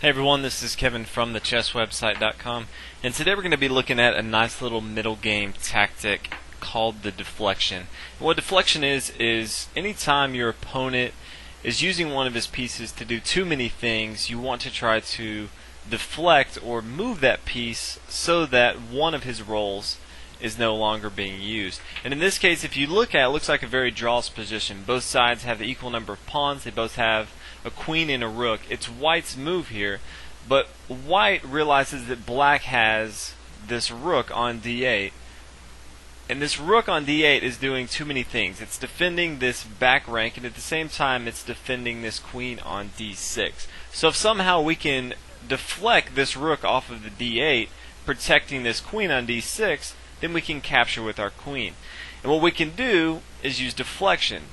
Hey everyone, this is Kevin from thechesswebsite.com, and today we're going to be looking at a nice little middle game tactic called the deflection. And what deflection is anytime your opponent is using one of his pieces to do too many things, you want to try to deflect or move that piece so that one of his roles is no longer being used. And in this case, if you look at it, looks like a very draws position. Both sides have the equal number of pawns. They both have a queen and a rook. It's white's move here, but white realizes that black has this rook on d8, and this rook on d8 is doing too many things. It's defending this back rank, and at the same time it's defending this queen on d6. So if somehow we can deflect this rook off of the d8, protecting this queen on d6, then we can capture with our queen. And what we can do is use deflection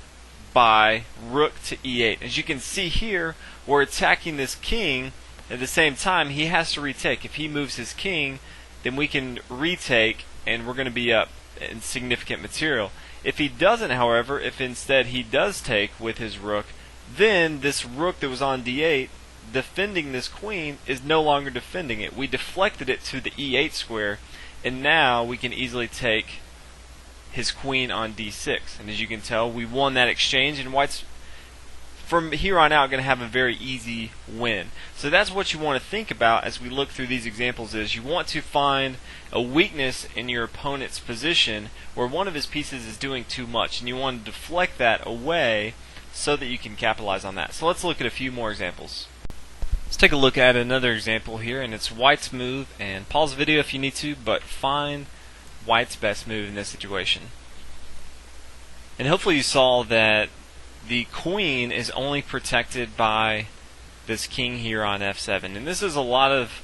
by rook to e8. As you can see here, we're attacking this king. At the same time, he has to retake. If he moves his king, then we can retake, and we're going to be up in significant material. If he doesn't, however, if instead he does take with his rook, then this rook that was on d8 defending this queen is no longer defending it. We deflected it to the e8 square, and now we can easily take his queen on d6. And as you can tell, we won that exchange, and white's from here on out going to have a very easy win. So that's what you want to think about as we look through these examples. Is you want to find a weakness in your opponent's position where one of his pieces is doing too much, and you want to deflect that away so that you can capitalize on that. So let's look at a few more examples. Let's take a look at another example here, and it's white's move. And pause the video if you need to, but find white's best move in this situation. And hopefully you saw that the queen is only protected by this king here on f7. And this is a lot of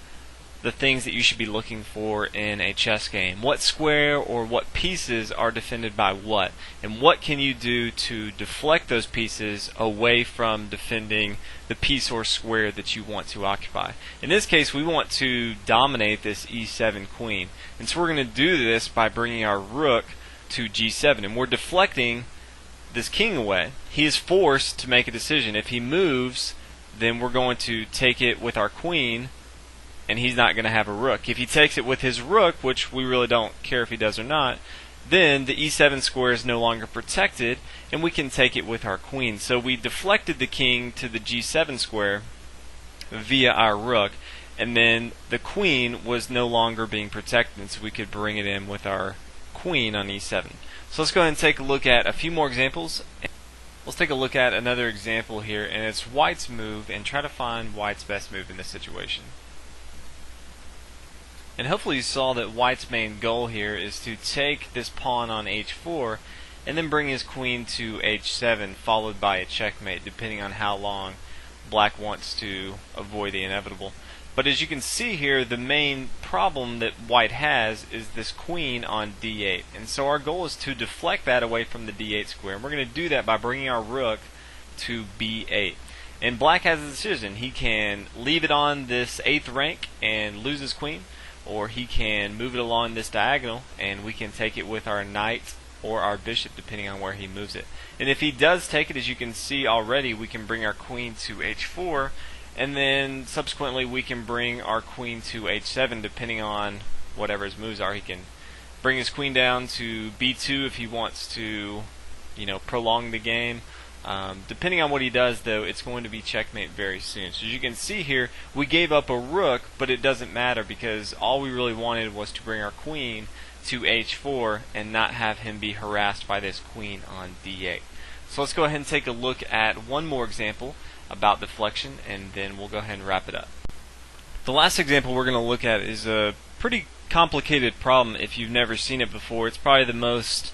the things that you should be looking for in a chess game. What square or what pieces are defended by what? And what can you do to deflect those pieces away from defending the piece or square that you want to occupy? In this case, we want to dominate this e7 queen. And so we're going to do this by bringing our rook to g7. And we're deflecting this king away. He is forced to make a decision. If he moves, then we're going to take it with our queen, and he's not going to have a rook. If he takes it with his rook, which we really don't care if he does or not, then the e7 square is no longer protected, and we can take it with our queen. So we deflected the king to the g7 square via our rook, and then the queen was no longer being protected, and so we could bring it in with our queen on e7. So let's go ahead and take a look at a few more examples. Let's take a look at another example here, and it's white's move, and try to find white's best move in this situation. And hopefully you saw that white's main goal here is to take this pawn on h4 and then bring his queen to h7, followed by a checkmate, depending on how long black wants to avoid the inevitable. But as you can see here, the main problem that white has is this queen on d8. And so our goal is to deflect that away from the d8 square. And we're going to do that by bringing our rook to b8. And black has a decision. He can leave it on this 8th rank and lose his queen, or he can move it along this diagonal, and we can take it with our knight or our bishop, depending on where he moves it. And if he does take it, as you can see already, we can bring our queen to h4, and then subsequently we can bring our queen to h7, depending on whatever his moves are. He can bring his queen down to b2 if he wants to, prolong the game. Depending on what he does, though, it's going to be checkmate very soon. So as you can see here, we gave up a rook, but it doesn't matter because all we really wanted was to bring our queen to h4 and not have him be harassed by this queen on d8. So let's go ahead and take a look at one more example about deflection, and then we'll go ahead and wrap it up. The last example we're going to look at is a pretty complicated problem if you've never seen it before. It's probably the most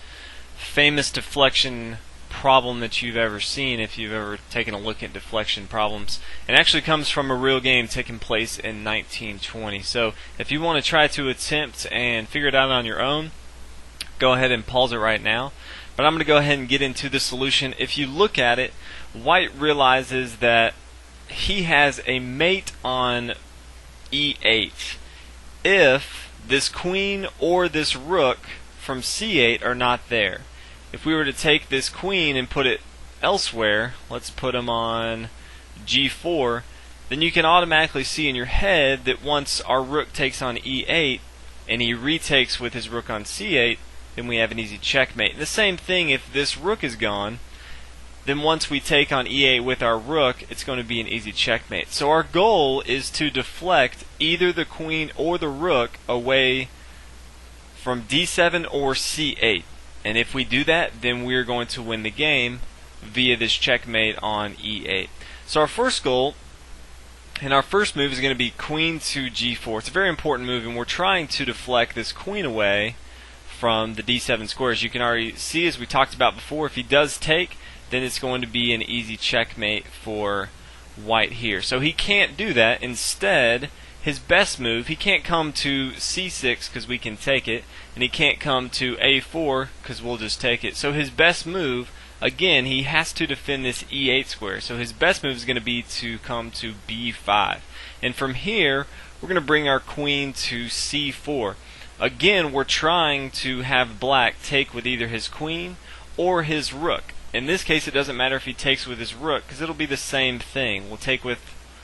famous deflection problem that you've ever seen if you've ever taken a look at deflection problems. It actually comes from a real game taking place in 1920. So if you want to try to attempt and figure it out on your own, go ahead and pause it right now. But I'm going to go ahead and get into the solution. If you look at it, white realizes that he has a mate on e8 if this queen or this rook from c8 are not there. If we were to take this queen and put it elsewhere, let's put him on g4, then you can automatically see in your head that once our rook takes on e8 and he retakes with his rook on c8, then we have an easy checkmate. And the same thing if this rook is gone, then once we take on e8 with our rook, it's going to be an easy checkmate. So our goal is to deflect either the queen or the rook away from d7 or c8. And if we do that, then we're going to win the game via this checkmate on e8. So our first goal and our first move is going to be queen to g4. It's a very important move, and we're trying to deflect this queen away from the d7 square. As you can already see, as we talked about before, if he does take, then it's going to be an easy checkmate for white here. So he can't do that. Instead, his best move, he can't come to c6 because we can take it, and he can't come to a4 because we'll just take it. So his best move, again, he has to defend this e8 square. So his best move is going to be to come to b5. And from here, we're going to bring our queen to c4. Again, we're trying to have black take with either his queen or his rook. In this case, it doesn't matter if he takes with his rook because it'll be the same thing. We'll take with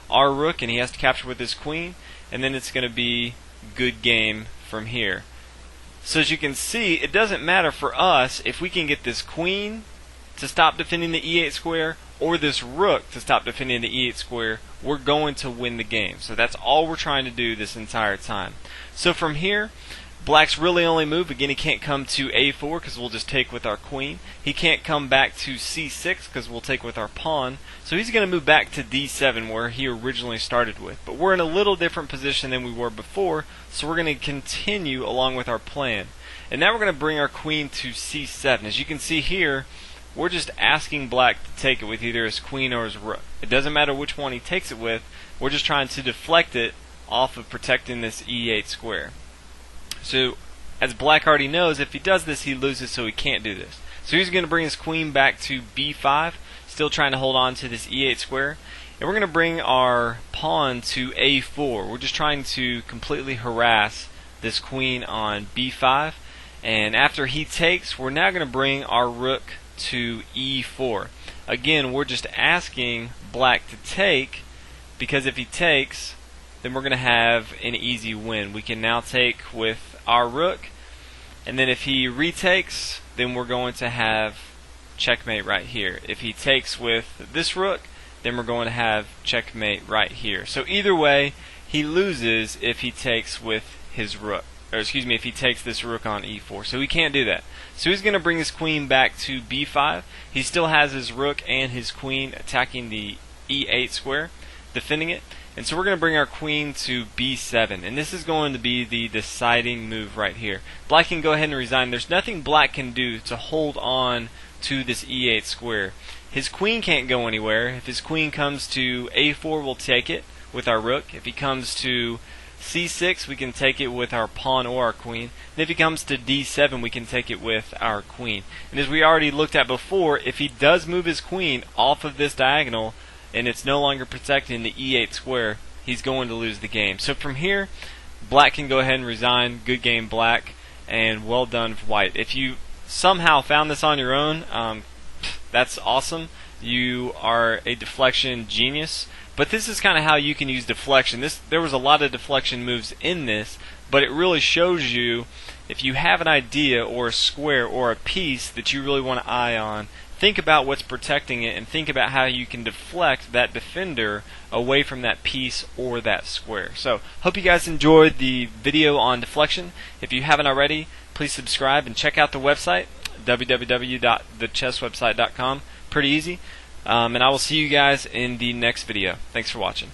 our rook and he has to capture with his queen, and then it's going to be good game from here. So as you can see, it doesn't matter for us if we can get this queen to stop defending the e8 square or this rook to stop defending the e8 square. We're going to win the game. So that's all we're trying to do this entire time. So from here, black's really only move, again, he can't come to a4 because we'll just take with our queen. He can't come back to c6 because we'll take with our pawn. So he's going to move back to d7 where he originally started with. But we're in a little different position than we were before, so we're going to continue along with our plan. And now we're going to bring our queen to c7. As you can see here, we're just asking black to take it with either his queen or his rook. It doesn't matter which one he takes it with, we're just trying to deflect it off of protecting this e8 square. So, as black already knows, if he does this, he loses, so he can't do this. So he's going to bring his queen back to b5, still trying to hold on to this e8 square. And we're going to bring our pawn to a4. We're just trying to completely harass this queen on b5. And after he takes, we're now going to bring our rook to e4. Again, we're just asking black to take, because if he takes, then we're going to have an easy win. We can now take with our rook, and then if he retakes, then we're going to have checkmate right here. If he takes with this rook, then we're going to have checkmate right here. So either way, he loses if he takes with his rook, or excuse me, if he takes this rook on e4. So he can't do that. So he's going to bring his queen back to b5. He still has his rook and his queen attacking the e8 square, defending it. And so we're going to bring our queen to b7. And this is going to be the deciding move right here. Black can go ahead and resign. There's nothing black can do to hold on to this e8 square. His queen can't go anywhere. If his queen comes to a4, we'll take it with our rook. If he comes to c6, we can take it with our pawn or our queen. And if he comes to d7, we can take it with our queen. And as we already looked at before, if he does move his queen off of this diagonal, and it's no longer protecting the e8 square, he's going to lose the game. So from here, black can go ahead and resign. Good game, black, and well done, white. If you somehow found this on your own, that's awesome. You are a deflection genius. But this is kind of how you can use deflection. There was a lot of deflection moves in this, but it really shows you if you have an idea or a square or a piece that you really want to eye on, think about what's protecting it and think about how you can deflect that defender away from that piece or that square. So, hope you guys enjoyed the video on deflection. If you haven't already, please subscribe and check out the website, www.thechesswebsite.com. Pretty easy. And I will see you guys in the next video. Thanks for watching.